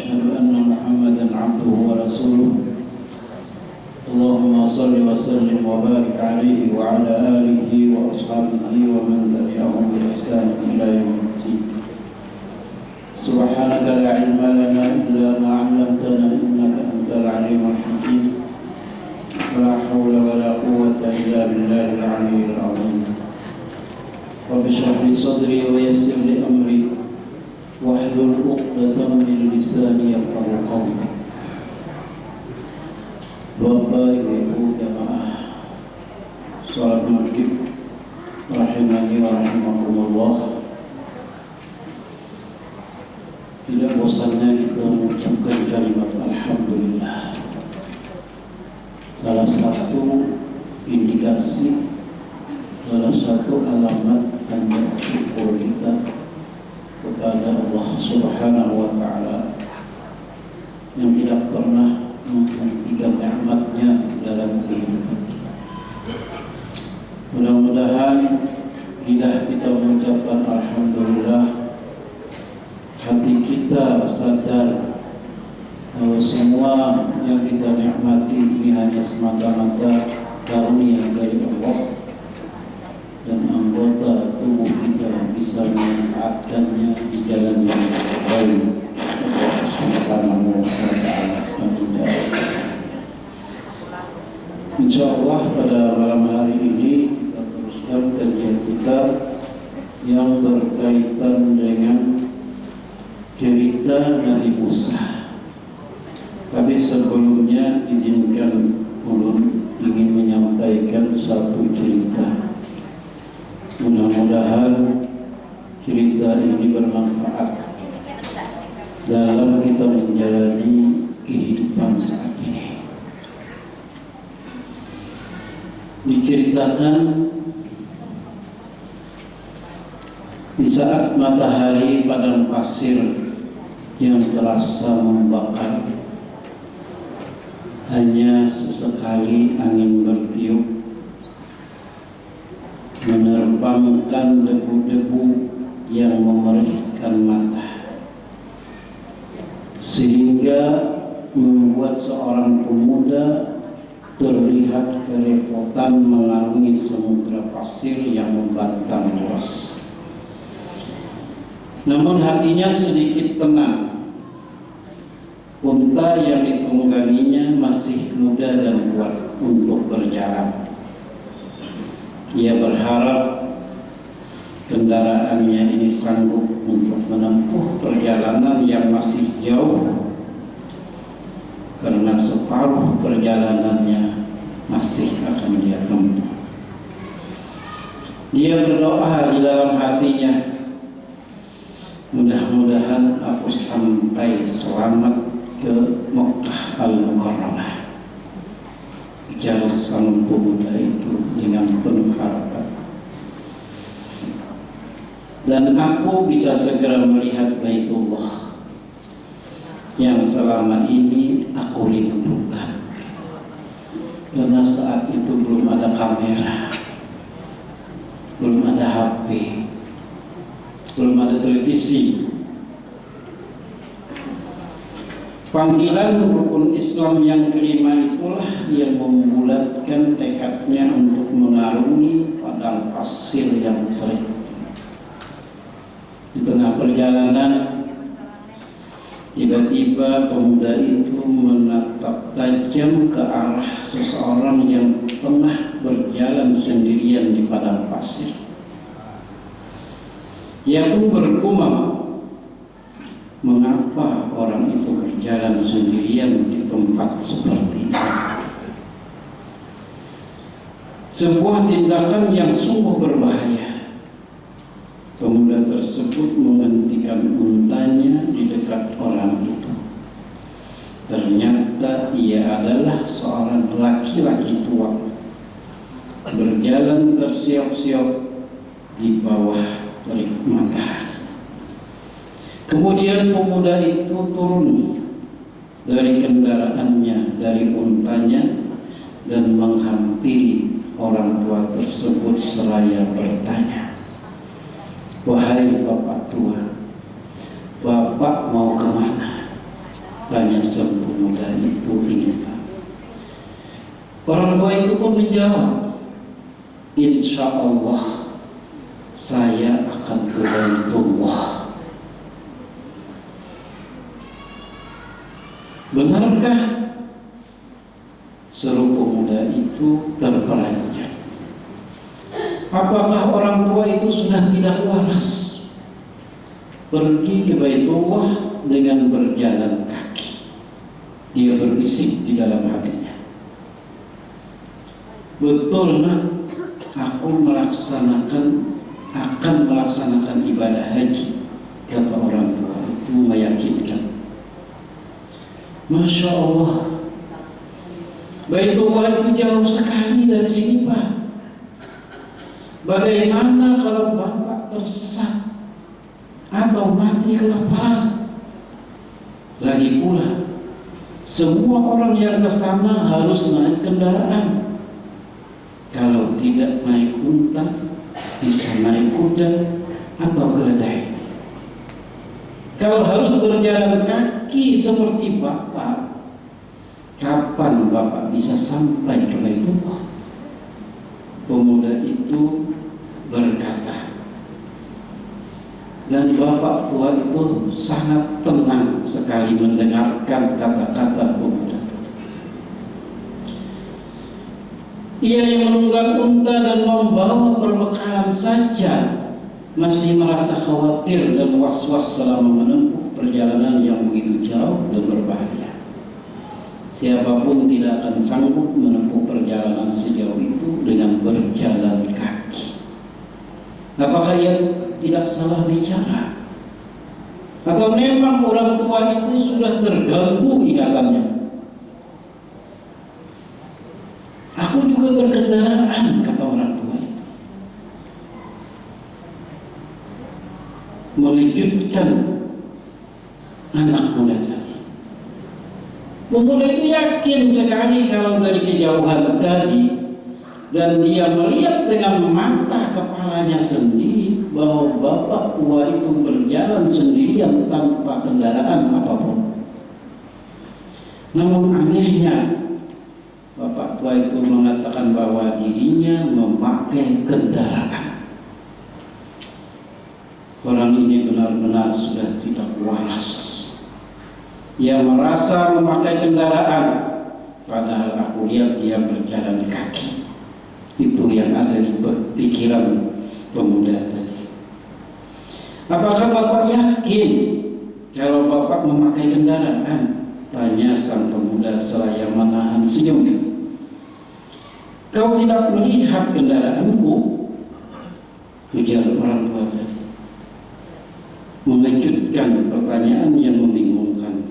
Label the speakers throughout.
Speaker 1: وأشهد أن محمدا عبده ورسوله اللهم صل وسلم وبارك عليه وعلى آله وأصحابه ومن تبعهم بإحسان إلى يوم الدين. سبحانك لا علم لنا إلا ما علمتنا إنك أنت العليم الحكيم. ولا حول ولا قوة إلا بالله العلي العظيم. رب اشرح لي صدري ويسر لي أمري واحلل عقدة من لساني يفقهوا قولي. Bapak, Ibu, jamaah salat maghrib rahimani wa rahimakumullah. Tidak bosannya kita mengucapkan kalimat alhamdulillah. Salah satu indikasi, salah satu alamat tanda syukur kita kepada Allah Subhanahu wa taala yang tidak pernah menghentikan nikmatnya dalam kehidupan kita. Mudah-mudahan lidah kita mengucapkan alhamdulillah, hati kita sadar bahwa semua yang kita nikmati ini hanya semata-mata karunia dari Allah, dan anggota tubuh kita bisa memanfaatkannya di jalan yang baik. Allah Subhanahu wa taala. Insyaallah pada malam hari ini kita teruskan kajian kita yang berkaitan dengan cerita Nabi Musa. Tapi sebelumnya izinkan ulun ingin menyampaikan satu cerita. Mudah-mudahan cerita ini bermanfaat dalam kita menjalani kehidupan saat ini. Diceritakan di saat matahari padang pasir yang terasa membakar, hanya sesekali angin bertiup menerbangkan debu-debu yang memerihkan mata, sehingga membuat seorang pemuda terlihat kerepotan mengarungi samudra pasir yang membentang luas. Namun hatinya sedikit tenang. Unta yang ditungganginya masih muda dan kuat untuk berjalan. Ia berharap kendaraannya ini sanggup untuk menempuh perjalanan yang masih jauh, karena separuh perjalanannya masih akan dia tempuh. Dia berdoa di dalam hatinya, mudah-mudahan aku sampai selamat ke Makkah Al-Mukarramah. Ujar sang pemuda itu dengan penuh harapan. Dan aku bisa segera melihat Baitullah yang selama ini aku rindukan. Karena saat itu belum ada kamera, belum ada HP, belum ada televisi. Panggilan rukun Islam yang kelima itulah yang membulatkan tekadnya untuk mengarungi padang pasir yang terik. Di tengah perjalanan, tiba-tiba pemuda itu menatap tajam ke arah seseorang yang tengah berjalan sendirian di padang pasir. Ia pun bergumam, mengapa orang itu berjalan sendirian di tempat seperti ini? Sebuah tindakan yang sungguh berbahaya. Pemuda tersebut menghentikan untanya di dekat orang itu. Ternyata ia adalah seorang laki-laki tua, berjalan tersiok-siok di bawah terik matahari. Kemudian pemuda itu turun dari kendaraannya, dari untanya, dan menghampiri orang tua tersebut seraya bertanya, "Wahai bapak tua, bapak mau kemana?" Tanya sang pemuda itu ingin tahu. Orang tua itu pun menjawab, insya Allah saya akan ke Baitullah. Benarkah? Seru pemuda itu terperanjat. Apakah orang tua itu sudah tidak waras pergi ke Baitullah dengan berjalan kaki? Dia berbisik di dalam hatinya, betul nak, aku akan melaksanakan ibadah haji. Kata orang tua itu meyakinkan. Masya Allah, Baitullah itu jauh sekali dari sini Pak. Bagaimana kalau Bapak tersesat atau mati kelaparan? Lagi pula, semua orang yang ke sana harus naik kendaraan. Kalau tidak naik unta, bisa naik kuda atau keledai. Kalau harus berjalan kaki seperti Bapak, kapan Bapak bisa sampai ke Baitullah? Pemuda itu berkata, dan bapak tua itu sangat tenang sekali mendengarkan kata-kata pemuda tadi. Ia yang menunggang unta dan membawa perbekalan saja masih merasa khawatir dan was-was selama menempuh perjalanan yang begitu jauh dan berbahaya. Siapapun tidak akan sanggup menempuh perjalanan sejauh itu dengan berjalan kaki. Apakah ia tidak salah bicara? Atau memang orang tua itu sudah terganggu ingatannya? Aku juga berkendaraan, kata orang tua itu. Mengejutkan anak muda tadi. Pemuda itu yakin sekali kalau dari kejauhan tadi, dan dia melihat dengan mata kepalanya sendiri bahwa bapak tua itu berjalan sendirian tanpa kendaraan apapun. Namun anehnya, bapak tua itu mengatakan bahwa dirinya memakai kendaraan. Orang ini benar-benar sudah tidak waras. Ia merasa memakai kendaraan, padahal aku lihat dia berjalan kaki. Itu yang ada di pikiran pemuda tadi. Apakah Bapak yakin kalau Bapak memakai kendaraan? Tanya sang pemuda seraya menahan senyum. Kau tidak melihat kendaraanku? Ujar orang tua tadi. Mengejutkan pertanyaan yang membingungkan.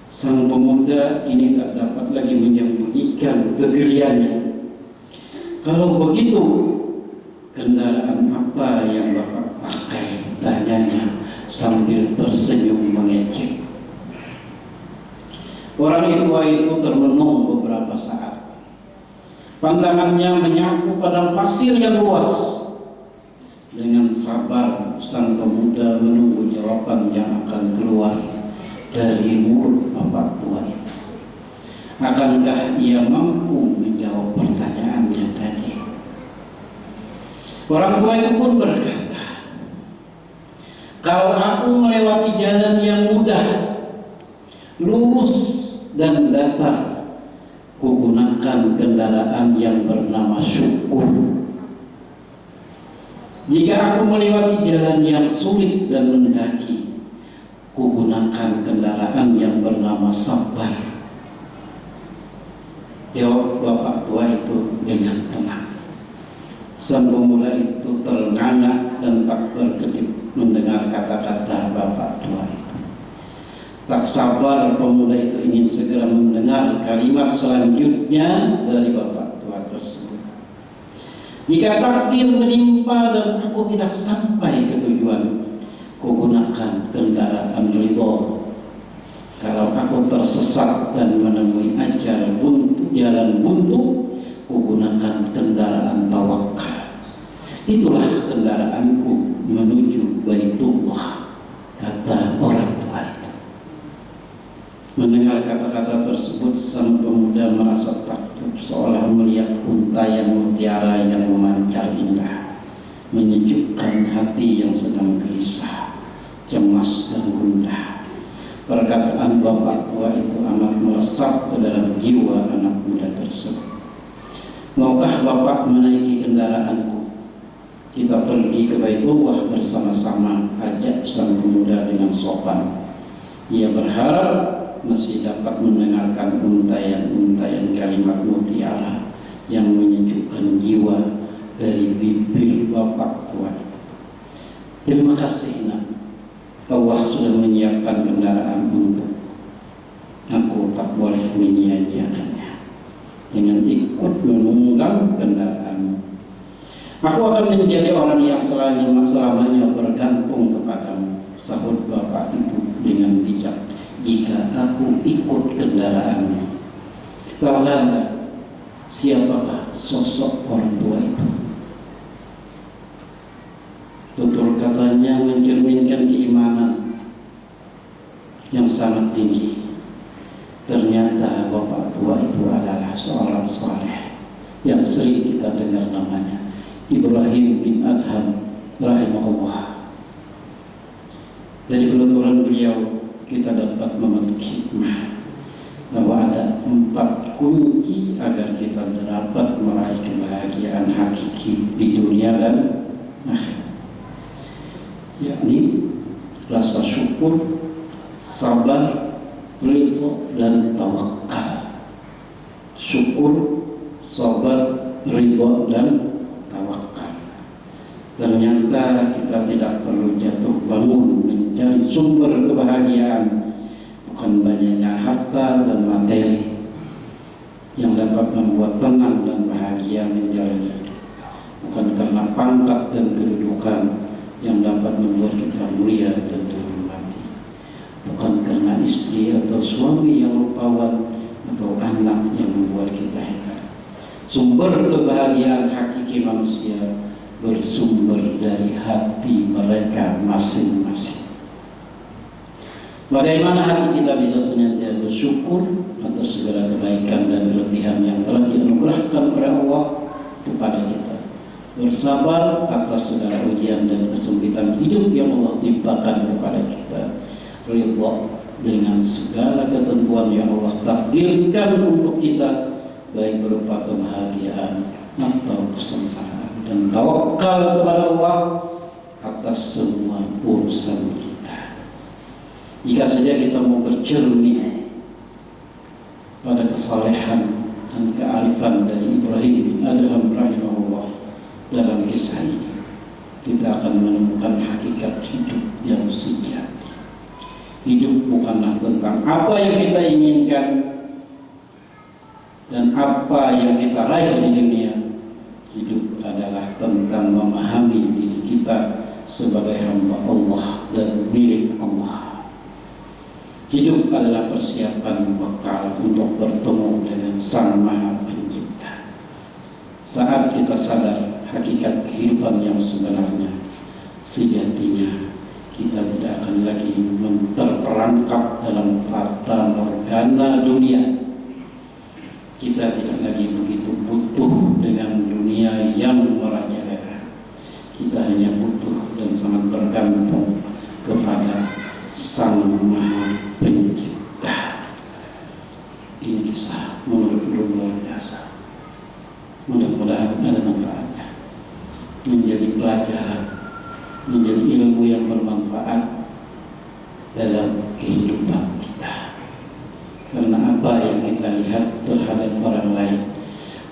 Speaker 1: Sang pemuda kini tak dapat lagi menyembunyikan kegeliannya. Kalau begitu, kendaraan apa yang Bapak pakai? Tanyanya sambil tersenyum mengejek. Orang tua itu termenung beberapa saat. Pandangannya menyapu padang pasir yang luas. Dengan sabar sang pemuda menunggu jawaban yang akan keluar dari mulut bapak tua itu. Akankah ia mampu menjawab pertanyaannya tadi? Orang tua itu pun berkata, kalau aku melewati jalan yang mudah, lurus dan datar, kugunakan kendaraan yang bernama syukur. Jika aku melewati jalan yang sulit dan mendaki, kugunakan kendaraan yang bernama sabar. Jawab bapak tua itu dengan tenang. Sang pemuda itu terengah dan tak berkedip mendengar kata-kata bapak tua itu. Tak sabar pemuda itu ingin segera mendengar kalimat selanjutnya dari bapak tua tersebut. Jika takdir menimpa dan aku tidak sampai ke tujuan, kugunakan kendaraan ridho. Kalau aku tersesat dan menemui ajal buntu, jalan buntu, kugunakan kendaraan tawakal. Itulah kendaraanku menuju Baitullah, kata orang tua itu. Mendengar kata-kata tersebut, sang pemuda merasa takut, seolah melihat untayan mutiara yang memancar indah, menyejukkan hati yang sedang gelisah, cemas dan gundah. Perkataan bapak tua itu amat meresap ke dalam jiwa anak muda tersebut. Maukah bapak menaiki kendaraanku? Kita pergi ke Baitullah bersama-sama, ajak sang pemuda dengan sopan. Ia berharap masih dapat mendengarkan untayan-untayan kalimat mutiara yang menyejukkan jiwa dari bibir bapak tua itu. Terima kasih nak, Allah sudah menyiapkan kendaraan untuk aku, tak boleh menyia-nyiakannya dengan ikut menunggang kendaraan. Aku akan menjadi orang yang selamanya bergantung kepadamu, sahut bapak itu dengan bijak. Jika aku ikut kendaraannya. Tahu Anda siapakah sosok orang tua itu? Tutur katanya mencerminkan keimanan yang sangat tinggi. Ternyata bapak tua itu adalah seorang saleh yang sering kita dengar namanya, Ibrahim bin Adham rahimahullah. Dari penuturan beliau kita dapat memetik hikmah bahwa ada 4 kunci agar kita dapat meraih kebahagiaan hakiki di dunia dan akhirat, yakni rasa syukur, sabar, ridho dan tawakal. Syukur, sabar, ridho dan tawakal. Ternyata kita tidak perlu jatuh bangun mencari sumber kebahagiaan, bukan banyaknya harta dan materi yang dapat membuat tenang dan bahagia menjalani hidup, bukan karena pangkat dan kedudukan yang dapat membuat kita mulia dan dihormati, bukan karena istri atau suami yang rupawan atau anak yang membuat kita hebat. Sumber kebahagiaan hakiki manusia bersumber dari hati mereka masing-masing. Bagaimana hati kita bisa senantiasa bersyukur atas segala kebaikan dan kelebihan yang telah dianugerahkan oleh Allah kepada kita, bersabar atas segala ujian dan kesempitan hidup yang Allah timpakan kepada kita, ridho dengan segala ketentuan yang Allah takdirkan untuk kita, baik berupa kebahagiaan atau kesengsaraan, dan tawakal kepada Allah atas semua urusan kita. Jika saja kita mau bercermin pada kesalehan dan kearifan dari Ibrahim bin Adham rahimahullah dalam kisah ini, kita akan menemukan hakikat hidup yang sejati. Hidup bukanlah tentang apa yang kita inginkan dan apa yang kita raih di dunia. Hidup adalah tentang memahami diri kita sebagai hamba Allah dan milik Allah. Hidup adalah persiapan bekal untuk bertemu dengan Sang Maha Pencipta. Saat kita sadar hakikat kehidupan yang sebenarnya, sejatinya kita tidak akan lagi terperangkap dalam fata morgana dunia. Kita tidak lagi begitu butuh dengan dunia yang merajalela. Kita hanya butuh dan sangat bergantung kepada Sang Maha Pencipta. Ini kisah menurut luar biasa. Mudah-mudahan ada manfaatnya, menjadi pelajaran, menjadi ilmu yang bermanfaat dalam kehidupan kita. Karena apa yang kita lihat terhadap orang lain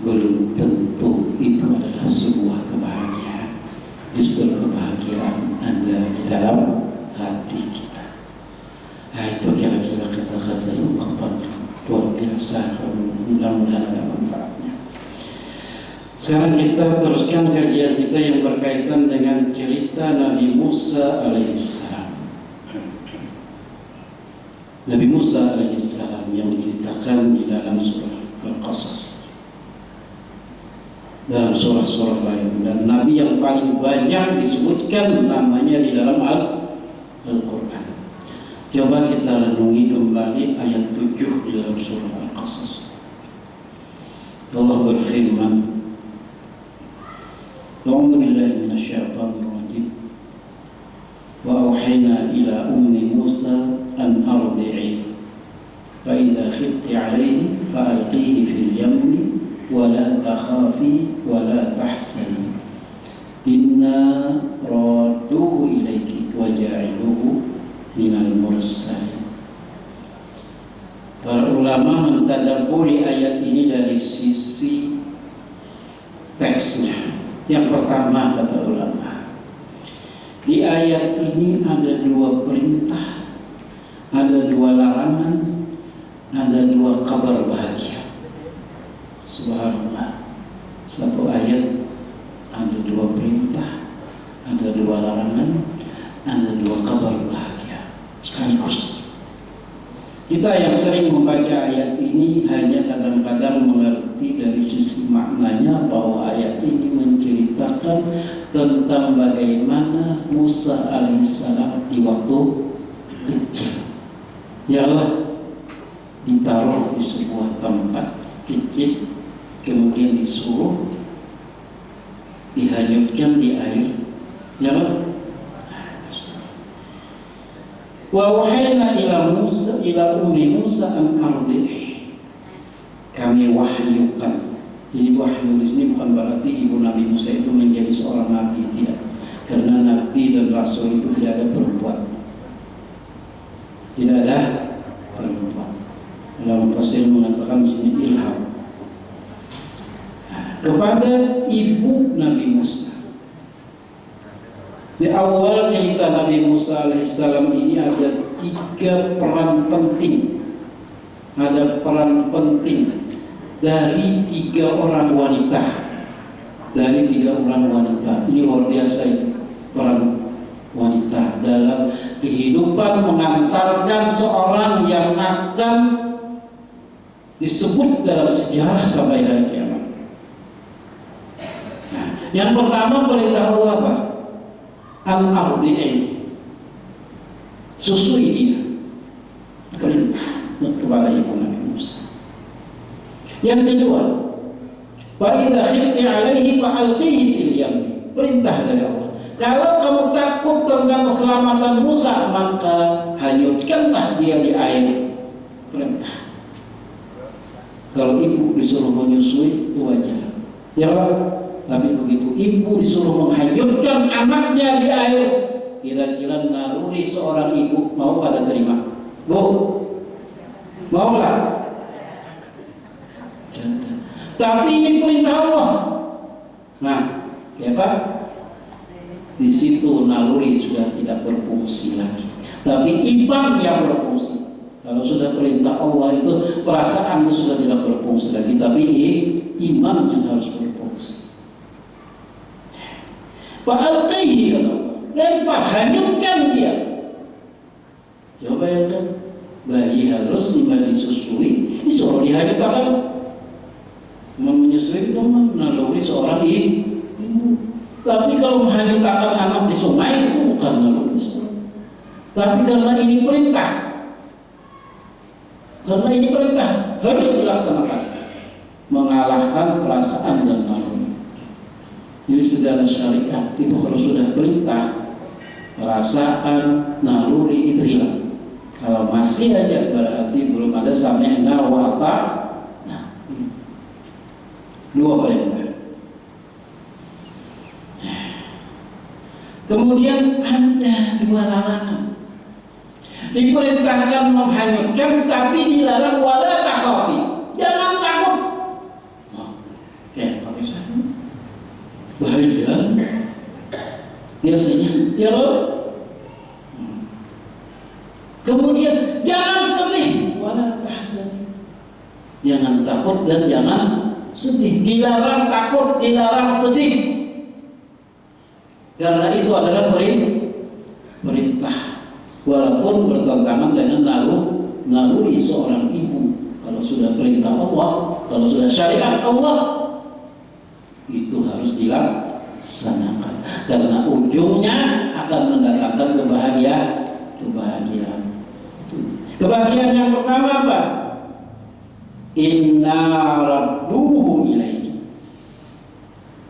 Speaker 1: belum tentu itu adalah sebuah kebahagiaan. Justru kebahagiaan ada di dalam hati kita. Nah, itu kira-kira kata-kata yang luar biasa. Mudah-mudahan ada manfaatnya. Sekarang kita teruskan kajian kita yang berkaitan dengan cerita Nabi Musa alaihissalam. Nabi Musa alaihissalam yang diceritakan di dalam surah Al-Qasas, dalam surah-surah lain, dan Nabi yang paling banyak disebutkan namanya di dalam Al-Quran. Coba kita renungi kembali ayat A'udzu billahi minasyaitonir rajim. Wa auhayna ila ummi Musa an ardi'i fa idza khifti 'alaihi fa alqihi fil yammi wa la takhafi wa la tahzani inna radduhu ilaiki wa ja'iluhu minal mursalin. Para ulama mentadabburi ayat ini dari sisi teksnya. Yang pertama, kata ulama, di ayat ini ada dua perintah, ada dua larangan, ada dua kabar bahagia. Subhanallah. Satu ayat ada dua perintah, ada dua larangan, ada dua kabar bahagia sekaligus. Kita yang sering membaca ayat ini hanya kadang-kadang mengerti dari sisi maknanya bahwa ayat ini menceritakan tentang bagaimana Musa alaihissalam di waktu kecil, ialah ditaruh di sebuah tempat kecil, kemudian disuruh dihanyutkan di air, ialah wa wahayna ila ummi Musa an ardi'i. Kami wahyukan. Jadi wahyu di sini bukan berarti ibu Nabi Musa itu menjadi seorang nabi, tidak. Karena nabi dan rasul itu tidak ada perempuan. Tidak ada perempuan. Dalam tafsir mengatakan di sini ilham kepada ibu Nabi Musa. Di awal cerita Nabi Musa alaihissalam ini ada tiga peran penting. Ada peran penting dari tiga orang wanita. Dari tiga orang wanita. Ini luar biasa ini, peran wanita dalam kehidupan mengantarkan seorang yang akan disebut dalam sejarah sampai hari kiamat. Nah, yang pertama perintah Allah apa? Al-ardi'i, susui dia, perintah kepada ibu Nabi Musa. Yang kedua, wa idza khifti 'alaihi fa alqihi fil yam, perintah dari Allah. Kalau kamu takut tentang keselamatan Musa, maka hanyutkanlah dia di air. Perintah. Kalau ibu disuruh menyusui itu wajar, ya Pak. Tapi begitu ibu disuruh menghanyutkan anaknya di air, kira-kira naluri seorang ibu mau pada terima? Bu, mau lah? Tapi ini perintah Allah. Nah, ya Pak, di situ naluri sudah tidak berfungsi lagi, tapi iman yang berfungsi. Kalau sudah perintah Allah itu perasaan itu sudah tidak berfungsi lagi, tapi iman yang harus berfungsi. Fa'alqihi, lempar, hanyutkan dia. Coba bayangkan, bayi harus disusui, disuruh dihanyutkan. Menyusui itu naluri seorang ibu. Tapi kalau menghanyutkan anak di sungai itu bukan naluri seorang. Tapi karena ini perintah, harus dilaksanakan, mengalahkan perasaan dan naluri. Jadi secara syariat itu kalau sudah perintah, perasaan, naluri itu hilang. Kalau masih aja berarti belum ada sami'na wa ata'na. Dua perintah. Kemudian ada dua larangan. Diperintahkan menghanyutkan, tapi dilarang wala takhafi. Jangan takut. Pakai sarung. Bahaya. Biasanya, ya loh. Kemudian jangan sedih, wala tahzan. Jangan takut dan jangan sedih. Dilarang takut, dilarang sedih. Karena itu adalah perintah. Walaupun bertentangan dengan naluri seorang ibu. Kalau sudah perintah Allah, kalau sudah syariat Allah, itu harus dilaksanakan. Karena ujungnya akan mendatangkan kebahagiaan. Kebahagiaan yang pertama apa? Inna radduhu ilaiki.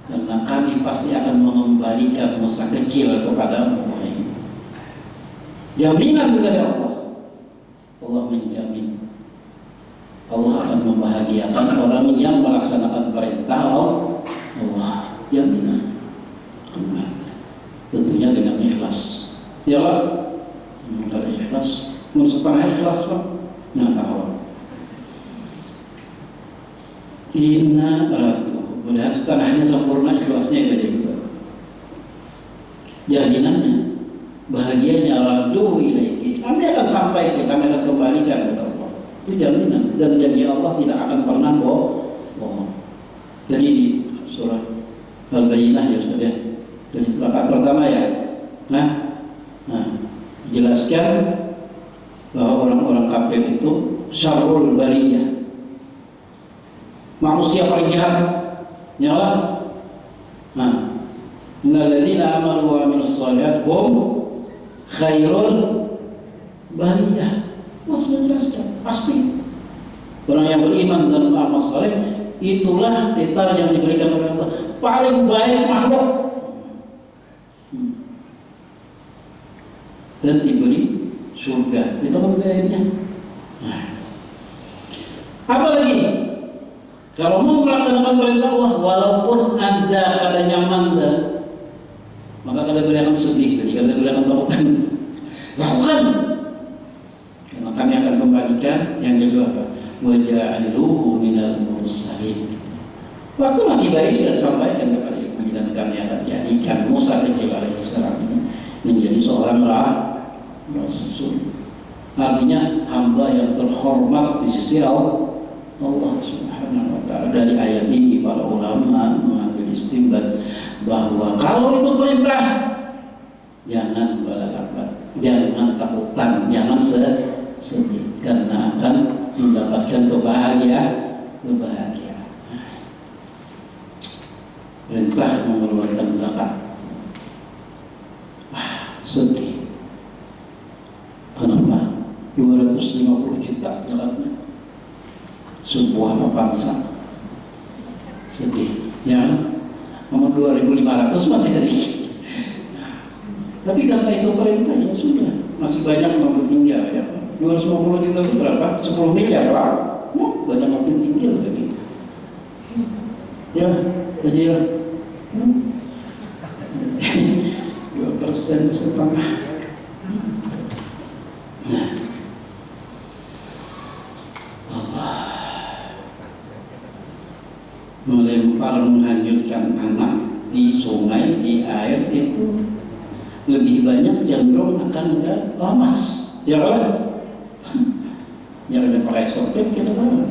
Speaker 1: Karena kami pasti akan mengembalikan Musa kecil kepadamu. Jaminan dari Allah. Allah menjamin Allah akan membahagiakan orang yang melaksanakan perintah Allah. Jaminan. Tentunya dengan ikhlas. Ya Pak, dari ikhlas. Menurut setengah ikhlas Pak, nggak tahu. Inna ratu, padahal setengahnya sempurna ikhlasnya itu gitu. Jaminannya, bahagianya radu ilaiki. Kami akan sampai ke, kami akan kembalikan ke Allah. Itu jaminan, dan janji Allah tidak akan pernah bohong. Jadi di surah Al-Bayyinah ya Ustaz ya. Jadi rakaat pertama ya. Nah, jelaskan bahwa orang-orang kafir itu syarrul bariyah. Manusia paling jahat. Nyala. Innal ladzina amanu wa amilus shalihat hum khairul bariyah. Mas menjelaskan pasti orang yang beriman dan beramal saleh itulah titel yang diberikan oleh Allah, paling baik makhluk dan diberi surga. Itu kan ayatnya. Apa lagi? Kalau mau melaksanakan perintah Allah, walaupun ada kada nyaman dah, maka kada boleh akan sedih, jadi kada boleh akan takutan. Lakukan. Karena kami akan kembalikan yang kedua apa? Waja'aluhu minal mursalin. Waktu masih bayi sudah sampaikan kepada ibu, dan kami akan jadikan Musa kecil alaihissalam menjadi seorang rasul. Artinya hamba yang terhormat di sisi Allah Subhanahu wa ta'ala. Dari ayat ini para ulama mengambil istinbat bahwa kalau itu perintah, jangan balak-balak, jangan takutan, jangan sedih, karena akan mendapatkan kebahagiaan. Perintah mengeluarkan zakat, sedih. Kenapa? 250 juta zakatnya. Sebuah avanza, sedih. Yang nomor 2.500 masih sedih. Tapi karena itu perintah ya sudah, masih banyak yang tinggal ya. 250 juta itu berapa? 10 miliar Pak. Banyak yang tinggal lagi. Ya, jadi ya. 2,5%. Melempar menghanyutkan anak di sungai, di air itu lebih banyak cenderung akan lamas, ya kan? Jangan pakai sopir kita kan,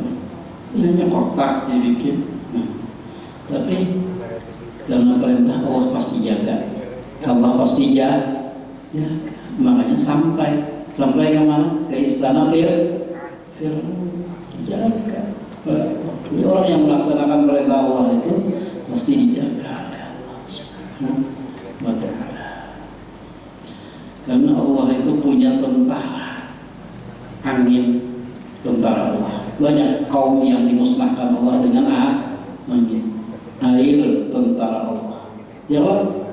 Speaker 1: ini hanya kotak dibikin. Tapi karena perintah Allah pasti jaga, Allah pasti jaga. Makanya sampai ke mana? Ke istana Fir'aun, jaga. Jadi orang yang melaksanakan perintah Allah itu mesti dijaga oleh Allah Subhanahu wa ta'ala. Karena Allah itu punya tentara angin, tentara Allah. Banyak kaum yang dimusnahkan Allah dengan angin, air, tentara Allah. Ya Allah,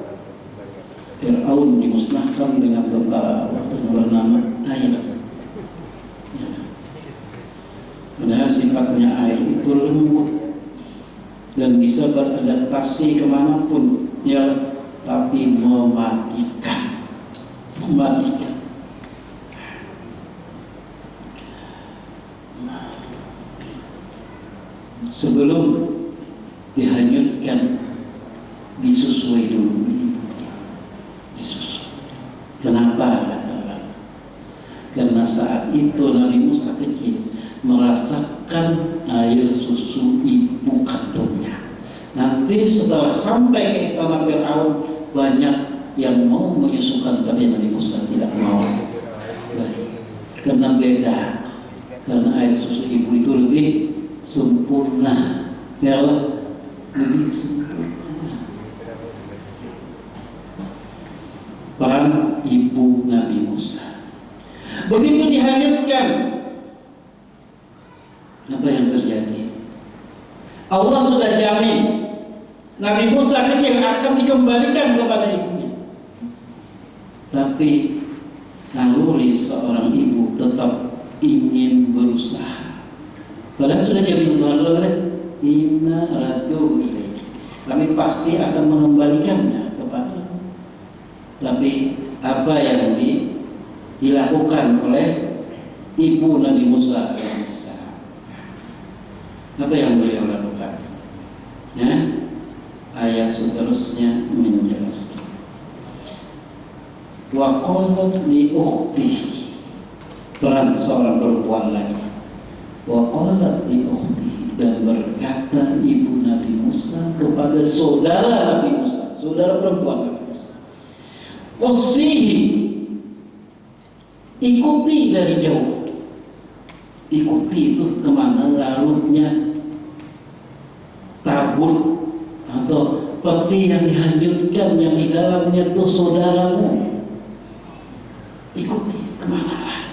Speaker 1: Fir'aun dimusnahkan dengan tentara Allah yang bernama air. Padahal sifatnya air itu lembut dan bisa beradaptasi kemanapun, ya, tapi mematikan. Sebelum dihanyutkan, disusui dulu. Disusui. Kenapa? Karena saat itu Nabi Musa kecil merasakan air susu ibu kandungnya. Nanti setelah sampai ke istana Fir'aun, banyak yang mau menyusukan, tapi Nabi Musa tidak mau. Karena beda, karena air susu ibu itu lebih sempurna, ya Allah, lebih sempurna. Peran ibu Nabi Musa. Begitu dihanyutkan, apa yang terjadi? Allah sudah jamin Nabi Musa kecil akan dikembalikan kepada ibunya. Tapi naluri seorang ibu tetap ingin berusaha. Padahal sudah jamin Tuhan Allah, inna radu ilaiki, kami pasti akan mengembalikannya kepadamu. Tapi apa yang dilakukan oleh ibu Nabi Musa alaihissalam? Apa yang beliau lakukan? Ya, ayat seterusnya menjelaskan. Wa qalat li ukhtihi, peran seorang perempuan lagi. Wa qalat li ukhtihi, dan berkata ibu Nabi Musa kepada saudara Nabi Musa, saudara perempuan Nabi Musa, qasihi, ikuti dari jauh. Ikuti itu kemana? Larutnya tabur atau peti yang dihanyutkan, yang di dalamnya itu saudaramu. Ikuti kemana?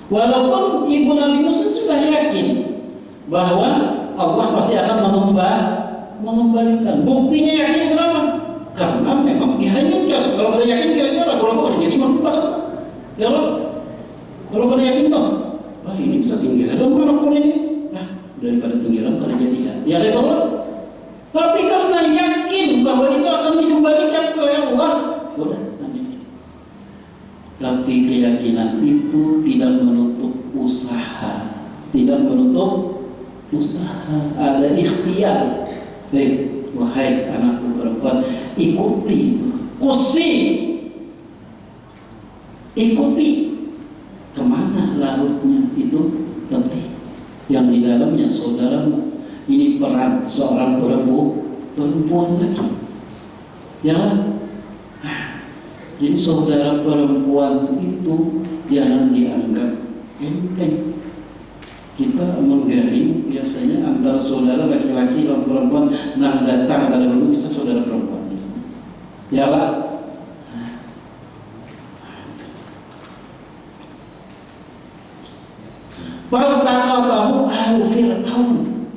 Speaker 1: Walaupun ibu Nabi Musa sudah yakin bahwa Allah pasti akan mengembalikan. Buktinya yakin kenapa? Karena memang dihanyutkan. Kalau kada yakin kira-kira kalau kada jadi mampu. Ya Allah, kalau kada yakin toh, wah ini bisa tinggal dalam mana pun ini. Nah, daripada tinggalan kada jadi ya Allah. Tapi karena yakin bahwa itu akan dikembalikan oleh Allah, udah amin. Tapi keyakinan itu tidak menutup usaha, tidak menutup usaha. Ada ikhtiar. Wahai anakku perempuan, ikuti itu, ikuti kemana larutnya itu peti yang di dalamnya saudaramu. Ini peran seorang perempuan lagi, ya. Jadi saudara perempuan itu jangan dianggap enteng. Kita menggali biasanya antara saudara laki-laki dan perempuan, nah datang pada itu bisa saudara perempuan, ya lah. Faltaqatahu ahlu Fir'aun,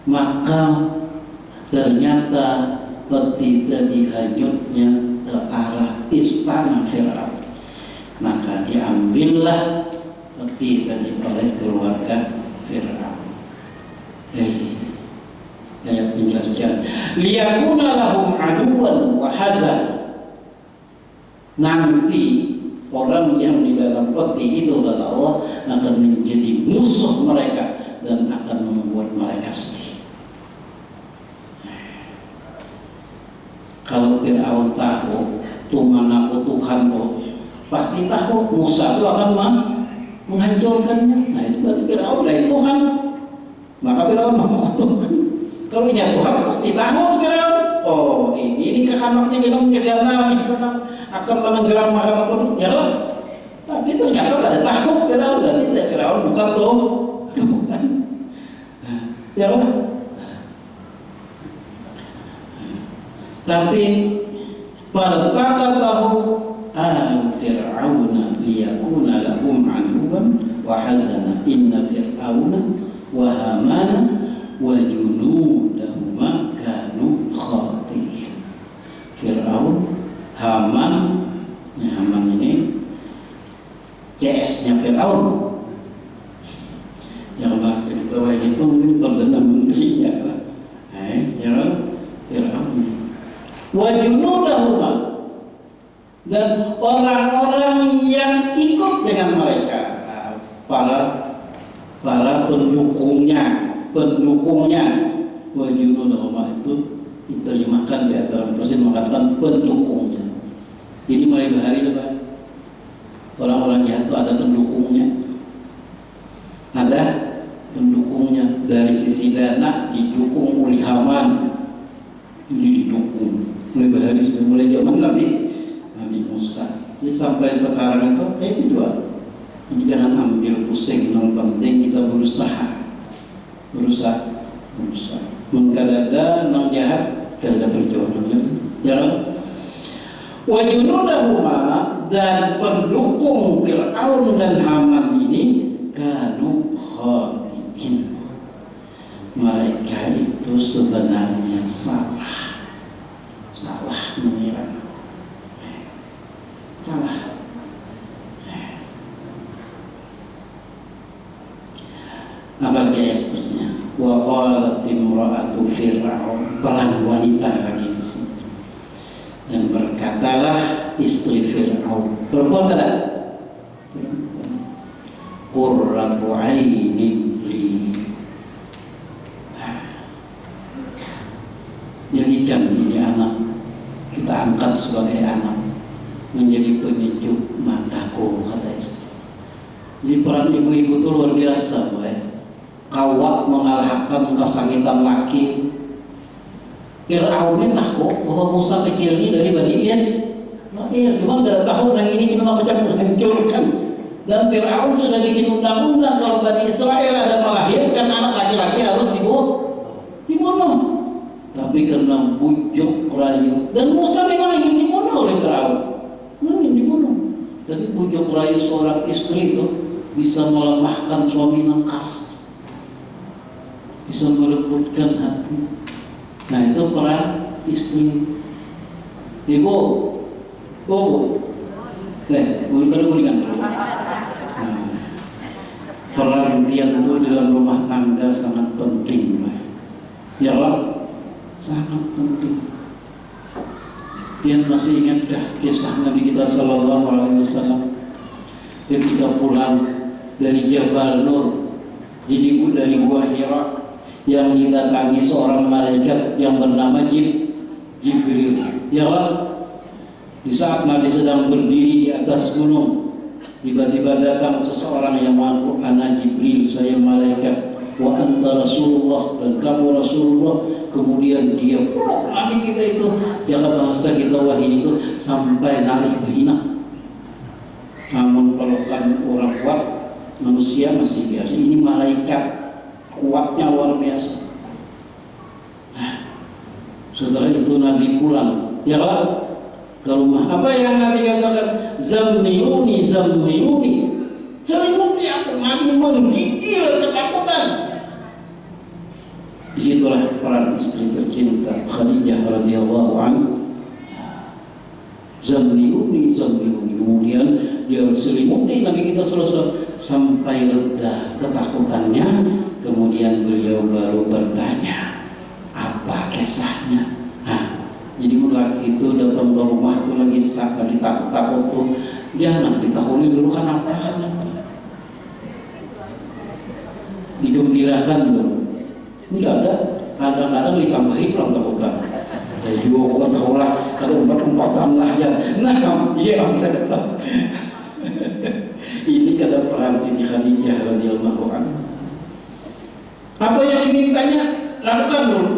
Speaker 1: maka ternyata peti tadi hanyutnya ke arah istana Fir'aun. Maka diambillah peti tadi oleh keluarga Fir'aun. Ayat menjelaskan, liyakuna lahum aduwan wa hazan, nanti orang yang di dalam peti itu kata Allah akan menjadi musuh mereka dan akan membuat mereka sedih. Kalau Fir'aun tahu Tuhan aku Tuhan tuh, pasti tahu Musa itu akan menghancurkannya. Nah itu berarti Fir'aun dari Tuhan, maka Fir'aun mau Tuhan. Kalau ini Tuhan pasti tahu Fir'aun, oh ini kehanaknya kita menjaga kita akan menenggelam mahkamah pun, ya lah. Tapi ternyata ada takut Fir'aun, dan tidak Fir'aun bukan Tuhan, ya lah. Tapi faltaqatahu ahlu Fir'auna liyakuna lahum aduwan wa hazana inna Fir'auna wa Hamana wa junudahuma kanu khati'in. Fir'aun, Haman, Haman ini CS-nya Fir'aun. Yang bahasa itu mungkin perdana menterinya lah. Ya Fir'aun. Wa junudahuma, dan orang-orang yang ikut dengan mereka, para pendukungnya. Wa junudahuma itu diterjemahkan di antara Persis mengatakan pendukungnya. Jadi mulai bahari lepas orang-orang jahat itu ada pendukungnya, dari sisi dana didukung oleh Haman, didukung mulai bahari sudah mulai zaman Nabi Musa. Jadi sampai sekarang itu juga. Jadi jangan ambil pusing, yang penting kita berusaha. Mengkadada nang jahat kada perjuangan ya. Wa junudahuma, dan pendukung Fir'aun dan Haman ini kanu khati'in, sebenarnya salah mengira, salah. Apalagi ayat seterusnya, wa qalat imra'atu fir'aun, peran wanita lagi di sini, dan berkatalah istri Fir'aun, perempuan kada, qurratu 'ainin li, jadikan ini anak kita angkat sebagai anak, menjadi penyejuk mataku, kata istri. Jadi peran ibu-ibu itu luar biasa, boy. Kawat mengalahkan kesakitan laki. Fir'aun ini kok bahwa Musa kecil ini dari Bani Israil, cuma gak tahu orang ini cuma macam menghancurkan. Dan Fir'aun sudah bikin undang-undang kalau Bani Israil ada melahirkan anak laki-laki harus dibunuh. Tapi karena bujuk rayu, dan Musa memang ingin dibunuh oleh Fir'aun, ingin dibunuh. Tapi bujuk rayu seorang istri itu bisa melemahkan suami yang keras, bisa merebutkan hati. Nah, itu peran istri. Ibu, berikan. Peran dia itu dalam rumah tangga sangat penting, ya Allah, sangat penting. Dia masih ingatkah kisah Nabi kita Sallallahu Alaihi Wasallam ketika pulang dari Jabal Nur, jadi dari Gua Hira, yang didatangi seorang malaikat yang bernama Jibril. Ya Allah, di saat Nabi sedang berdiri di atas gunung, tiba-tiba datang seseorang yang mengaku, ana Jibril, saya malaikat, wa anta Rasulullah, dan kamu Rasulullah. Kemudian dia peluk Nabi kita itu, jaga bahasa kita wahai itu sampai nari berhina. Namun pelukan orang kuat, manusia masih biasa, ini malaikat kuatnya luar biasa. Setelah itu Nabi pulang, ya Allah, ke rumah. Apa yang Nabi katakan? Zammiluni, selimuti aku. Nabi menggigil ketakutan. Disitulah peran istri tercinta Khadijah radhiyallahu anha. Zammiluni. Kemudian dia selimuti Nabi kita selesai sampai reda ketakutannya. Kemudian beliau baru bertanya, apa kisahnya? Jadi laki itu datang ke rumah itu lagi takut tuh, jangan ditakuti dulu kan apa? Digembirakan dulu. Ini ada, kadang-kadang ditambahin pelan takutan. Jadi juga ketahulah kalau umpatan lah aja. Nah, iya betul. Ini kada peran Siti Khadijah radhiyallahu anha. Apa yang dimintanya lakukan dulu.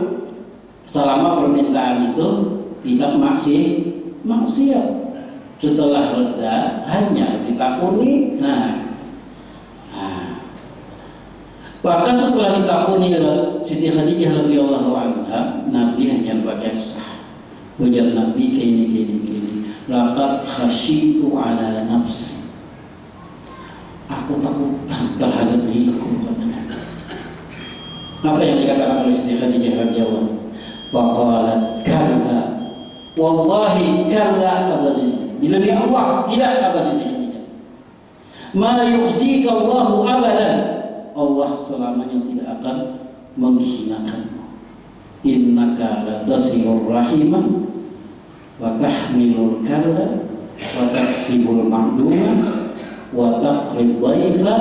Speaker 1: Selama permintaan itu tidak maksiat. Setelah reda hanya ditakuni. Maka setelah ditakuni Siti Khadijah radhiyallahu anha, Nabi hanya berkisah. Ujar Nabi gini. Laqad khasyitu ala nafsi. Aku takut terhadap diriku, katanya. Apa yang dikatakan oleh Siti Khadijah radhiyallahu anha? Faqalat kalla, wallahi kalla, kata Siti. Demi Allah, tidak, kata Siti Khadijah. Ma yukhzika Allahu abadan. Allah selamanya tidak akan menghinakanmu. Innaka latasirur rahimah wa tahmilul kalla wa taksibul ma'dumah wa taqrid dhaifa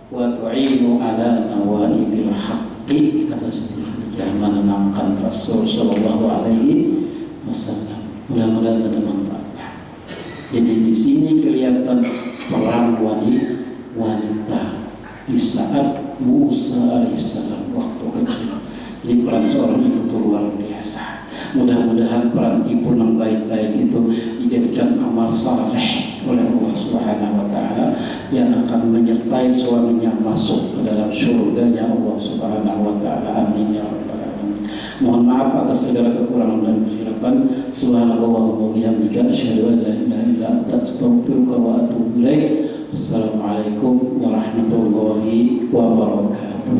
Speaker 1: wa tu'inu ala nawaibil haqqi, kata Siti Khadijah menenangkan Rasul sallallahu alaihi wasallam. Mudah-mudahan ada manfaatnya. Jadi di sini kelihatan peran wanita di saat Musa alaihissalam waktu kecil. Jadi peran seorang ibu itu luar biasa. Mudah-mudahan peran ibu yang baik-baik itu dijadikan amal saleh oleh Allah Subhanahu wa taala yang akan menyertai suaminya masuk ke dalam surganya Allah Subhanahu wa taala. Amin ya rabbal alamin. Mohon maaf atas segala kekurangan dan kesilapan. Subhanallah wa bihamdika asyhadu an la ilaha illa anta astaghfiruka wa atubu ilaik. Assalamualaikum warahmatullahi wabarakatuh.